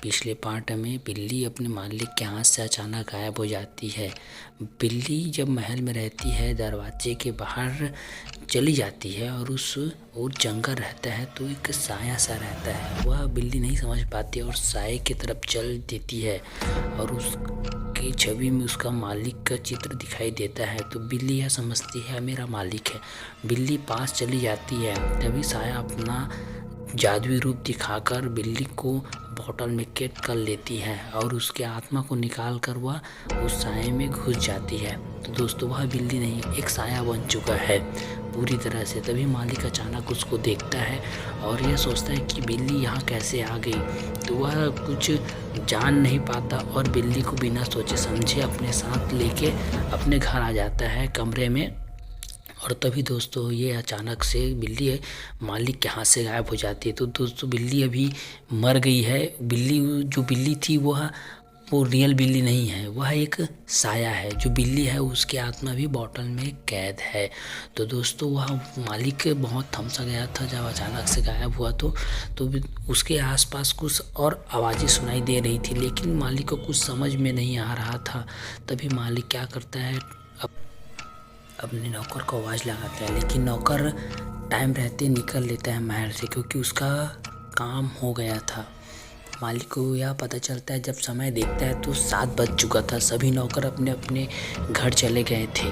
पिछले पार्ट में बिल्ली अपने मालिक के हाथ से अचानक गायब हो जाती है। बिल्ली जब महल में रहती है दरवाजे के बाहर चली जाती है और जंगल रहता है तो एक साया सा रहता है। वह बिल्ली नहीं समझ पाती और साये की तरफ चल देती है और उसकी छवि में उसका मालिक का चित्र दिखाई देता है। तो बिल्ली यह समझती है मेरा मालिक है। बिल्ली पास चली जाती है, तभी साया अपना जादुई रूप दिखाकर बिल्ली को बोतल में कैद कर लेती है और उसके आत्मा को निकाल कर वह उस साये में घुस जाती है। तो दोस्तों वह बिल्ली नहीं एक साया बन चुका है पूरी तरह से। तभी मालिक अचानक उसको देखता है और यह सोचता है कि बिल्ली यहाँ कैसे आ गई। तो वह कुछ जान नहीं पाता और बिल्ली को बिना सोचे समझे अपने साथ लेके अपने घर आ जाता है कमरे में। और तभी दोस्तों ये अचानक से बिल्ली मालिक के हाथ से गायब हो जाती है। तो दोस्तों बिल्ली अभी मर गई है। जो बिल्ली थी वो रियल बिल्ली नहीं है, वह एक साया है। जो बिल्ली है उसकी आत्मा भी बोतल में कैद है। तो दोस्तों वह मालिक बहुत थम सा गया था जब अचानक से गायब हुआ। तो उसके आसपास कुछ और आवाज़ें सुनाई दे रही थी, लेकिन मालिक को कुछ समझ में नहीं आ रहा था। तभी मालिक क्या करता है, अपने नौकर को आवाज़ लगाता है, लेकिन नौकर टाइम रहते निकल लेता है महल से, क्योंकि उसका काम हो गया था। मालिक को यह पता चलता है जब समय देखता है तो 7 बज चुका था। सभी नौकर अपने अपने घर चले गए थे।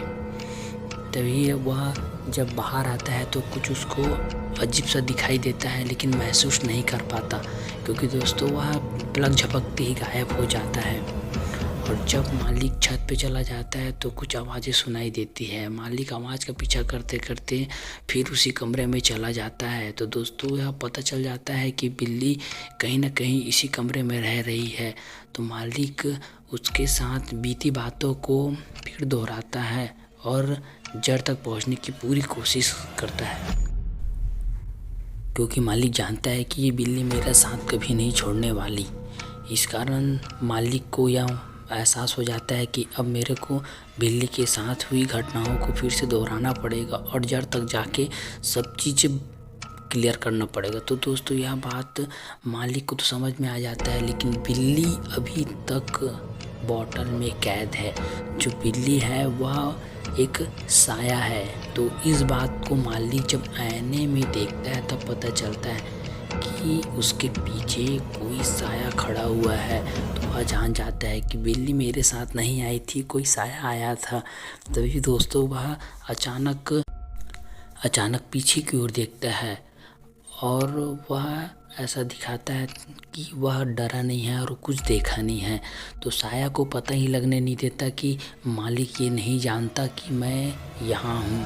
तभी वह जब बाहर आता है तो कुछ उसको अजीब सा दिखाई देता है, लेकिन महसूस नहीं कर पाता, क्योंकि दोस्तों वह पलक झपकते ही गायब हो जाता है। और जब मालिक छत पे चला जाता है तो कुछ आवाज़ें सुनाई देती है। मालिक आवाज़ का पीछा करते करते फिर उसी कमरे में चला जाता है। तो दोस्तों यह पता चल जाता है कि बिल्ली कहीं ना कहीं इसी कमरे में रह रही है। तो मालिक उसके साथ बीती बातों को फिर दोहराता है और जड़ तक पहुंचने की पूरी कोशिश करता है, क्योंकि मालिक जानता है कि ये बिल्ली मेरा साथ कभी नहीं छोड़ने वाली। इस कारण मालिक को यह एहसास हो जाता है कि अब मेरे को बिल्ली के साथ हुई घटनाओं को फिर से दोहराना पड़ेगा और जड़ तक जाके सब चीज़ क्लियर करना पड़ेगा। तो दोस्तों यह बात मालिक को तो समझ में आ जाता है, लेकिन बिल्ली अभी तक बोतल में कैद है। जो बिल्ली है वह एक साया है। तो इस बात को मालिक जब आईने में देखता है तब पता चलता है कि उसके पीछे कोई साया खड़ा हुआ है। तो वह जान जाता है कि बिल्ली मेरे साथ नहीं आई थी, कोई साया आया था। तभी दोस्तों वह अचानक पीछे की ओर देखता है और वह ऐसा दिखाता है कि वह डरा नहीं है और कुछ देखा नहीं है। तो साया को पता ही लगने नहीं देता कि मालिक ये नहीं जानता कि मैं यहाँ हूँ।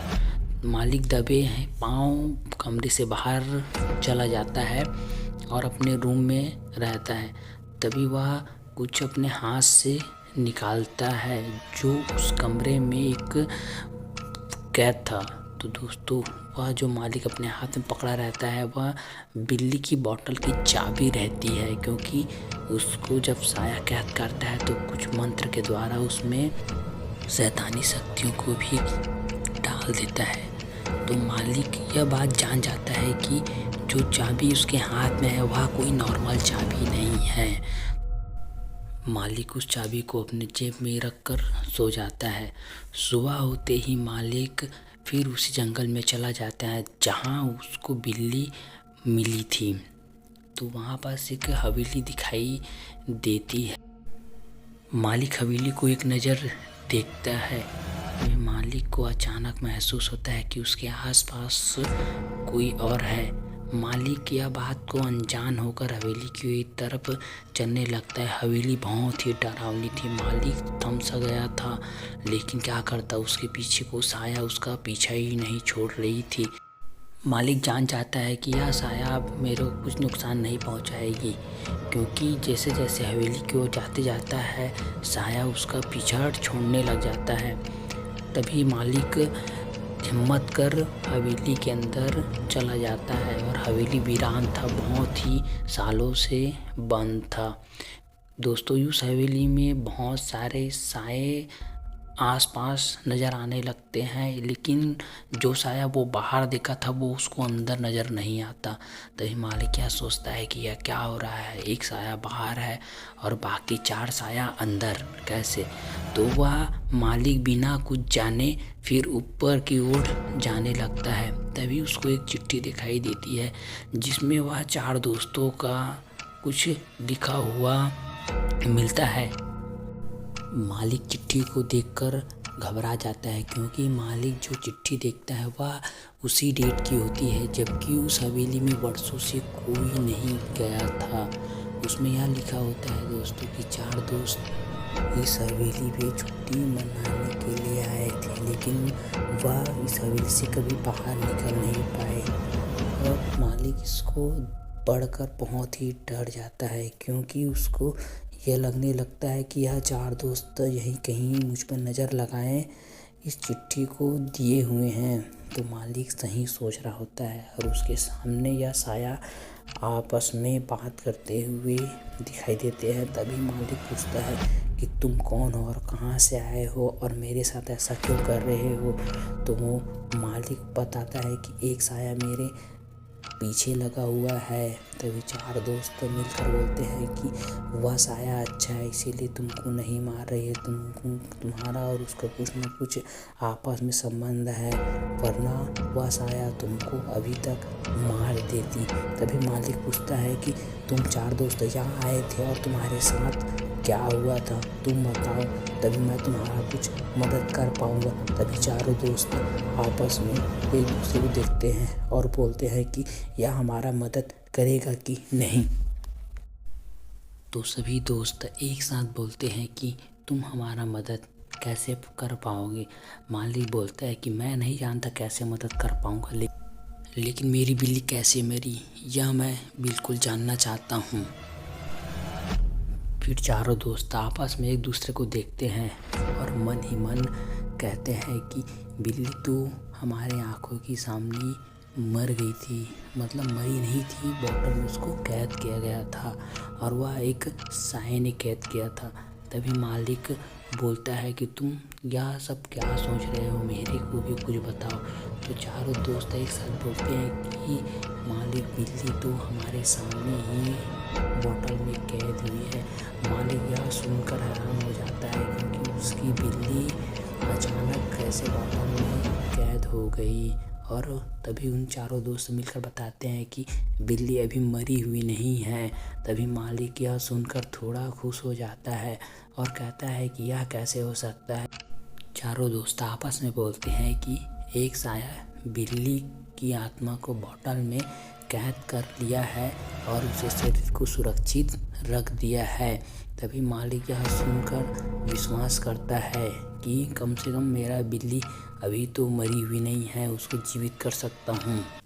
मालिक दबे हैं पाँव कमरे से बाहर चला जाता है और अपने रूम में रहता है। तभी वह कुछ अपने हाथ से निकालता है जो उस कमरे में एक कैद था। तो दोस्तों वह जो मालिक अपने हाथ में पकड़ा रहता है वह बिल्ली की बोतल की चाबी रहती है, क्योंकि उसको जब साया कैद करता है तो कुछ मंत्र के द्वारा उसमें शैतानी शक्तियों को भी डाल देता है। तो मालिक यह बात जान जाता है कि जो चाबी उसके हाथ में है वह कोई नॉर्मल चाबी नहीं है। मालिक उस चाबी को अपने जेब में रखकर सो जाता है। सुबह होते ही मालिक फिर उसी जंगल में चला जाता है जहाँ उसको बिल्ली मिली थी। तो वहाँ पास एक हवेली दिखाई देती है। मालिक हवेली को एक नज़र देखता है। मालिक को अचानक महसूस होता है कि उसके आसपास कोई और है। मालिक यह बात को अनजान होकर हवेली की तरफ चलने लगता है। हवेली बहुत ही डरावनी थी। मालिक थम सा गया था, लेकिन क्या करता, उसके पीछे को साया उसका पीछा ही नहीं छोड़ रही थी। मालिक जान जाता है कि यह साया अब मेरे को कुछ नुकसान नहीं पहुंचाएगी, क्योंकि जैसे जैसे हवेली की ओर जाते जाता है साया उसका पीछा छोड़ने लग जाता है। तभी मालिक हिम्मत कर हवेली के अंदर चला जाता है और हवेली वीरान था, बहुत ही सालों से बंद था। दोस्तों उस हवेली में बहुत सारे साए आसपास नज़र आने लगते हैं, लेकिन जो साया वो बाहर देखा था वो उसको अंदर नज़र नहीं आता। तभी मालिक क्या सोचता है कि यह क्या हो रहा है, एक साया बाहर है और बाकी 4 साया अंदर, कैसे? तो वह मालिक बिना कुछ जाने फिर ऊपर की ओर जाने लगता है। तभी उसको एक चिट्ठी दिखाई देती है जिसमें वह 4 दोस्तों का कुछ लिखा हुआ मिलता है। मालिक चिट्ठी को देखकर घबरा जाता है, क्योंकि मालिक जो चिट्ठी देखता है वह उसी डेट की होती है जबकि उस हवेली में वर्षों से कोई नहीं गया था। उसमें यह लिखा होता है दोस्तों कि 4 दोस्त इस हवेली पे छुट्टी मनाने के लिए आए थे, लेकिन वह इस हवेली से कभी बाहर निकल नहीं पाए। और मालिक इसको पढ़कर बहुत ही डर जाता है, क्योंकि उसको यह लगने लगता है कि यह 4 दोस्त यहीं कहीं मुझ पर नज़र लगाएं इस चिट्ठी को दिए हुए हैं। तो मालिक सही सोच रहा होता है और उसके सामने यह साया आपस में बात करते हुए दिखाई देते हैं। तभी मालिक पूछता है कि तुम कौन हो और कहाँ से आए हो और मेरे साथ ऐसा क्यों कर रहे हो? तो वो मालिक बताता है कि एक साया मेरे पीछे लगा हुआ है। तभी 4 दोस्त मिलकर बोलते हैं कि वह साया अच्छा है, इसीलिए तुमको नहीं मार रही है, तुम्हारा और उसका कुछ न कुछ आपस में संबंध है, वरना वह साया तुमको अभी तक मार देती। तभी मालिक पूछता है कि तुम 4 दोस्त यहाँ आए थे और तुम्हारे साथ क्या हुआ था, तुम बताओ, तभी मैं तुम्हारा कुछ मदद कर पाऊँगा। तभी 4 दोस्त आपस में एक दूसरे को देखते हैं और बोलते हैं कि यह हमारा मदद करेगा कि नहीं। तो सभी दोस्त एक साथ बोलते हैं कि तुम हमारा मदद कैसे कर पाओगे? मालिक बोलता है कि मैं नहीं जानता कैसे मदद कर पाऊँगा, लेकिन मेरी बिल्ली कैसे मरी यह मैं बिल्कुल जानना चाहता हूँ। फिर 4 दोस्त आपस में एक दूसरे को देखते हैं और मन ही मन कहते हैं कि बिल्ली तो हमारे आँखों के सामने मर गई थी, मतलब मरी नहीं थी, बोतल में उसको कैद किया गया था और वह एक साये ने कैद किया था। तभी मालिक बोलता है कि तुम यह सब क्या सोच रहे हो, मेरे को भी कुछ बताओ। तो 4 दोस्त एक साथ बोलते हैं कि मालिक बिल्ली तो हमारे सामने ही बोतल में कैद हुई है। मालिक यह सुनकर हैरान हो जाता है, क्योंकि उसकी बिल्ली अचानक कैसे बोतल में कैद हो गई। और तभी उन 4 दोस्त मिलकर बताते हैं कि बिल्ली अभी मरी हुई नहीं है। तभी मालिक यह सुनकर थोड़ा खुश हो जाता है और कहता है कि यह कैसे हो सकता है। 4 दोस्त आपस में बोलते हैं कि एक साया बिल्ली की आत्मा को बोतल में कैद कर लिया है और उसे शरीर को सुरक्षित रख दिया है। तभी मालिक यह सुनकर विश्वास करता है कि कम से कम मेरा बिल्ली अभी तो मरी हुई नहीं है, उसको जीवित कर सकता हूँ।